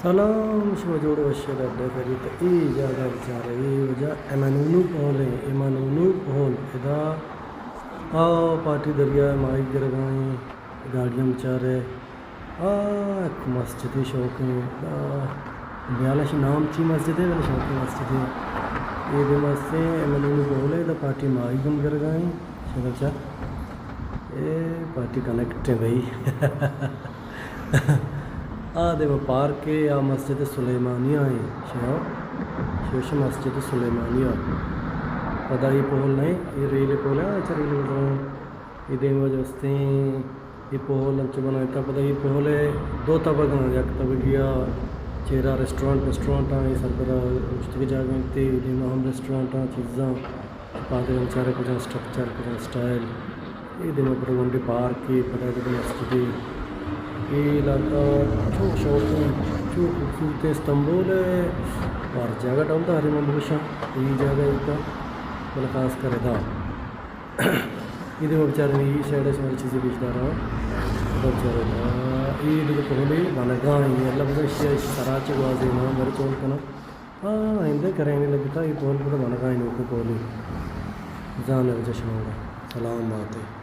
सलाम शोजोड़ वशद अड्डे करी तो ई ज़्यादा बेचारे ये वजह एमानूनू पहल है एमानूनू पहल इदा आ पार्टी दरिया माई गिरगाई गाड़ियाँ बेचारे आ एक मस्जिद शौक है ब्यालश नाम ची मस्जिद है वाले शौक मस्जिद है ये दे मस्ते एमानूनू पहल है इदा पार्टी माई गम गिरगाई शगचा ए पार्टी कनेक्ट है भाई आदे वो पार्क के या मस्जिद सुलेमानिया है शेष मस्जिद सुलेमानिया पता ये पोल नहीं ये रेल पोल है अच्छा रेल बताऊँ ये देव वजह ये पोल लंच बनाया था पता ये पोल है दो तबक एक तबकिया चेहरा रेस्टोरेंट ये सरबरा उस जगह थी हम रेस्टोरेंट चीज़ा पाते बेचारे कुछ स्ट्रक्चर कुछ स्टाइल ये दिन पर वंडी पार्क की पता है मस्जिद ये इलाका जो शौक जो खूबसूरत इस्तंबुल है और जगह डालता हरी ममूशा ये जगह इसका मतलब खास कर था ये बेचारे ने ये साइड सारी चीज़ें बेचता रहा बेचारे ये पहले बनगा ये अल्लाह बस सराचे वाजे ना मेरे चोल का ना हाँ इंदे करेंगे लगता ये पहले बनगा इन को पहले जान जश्न होगा सलाम बात है।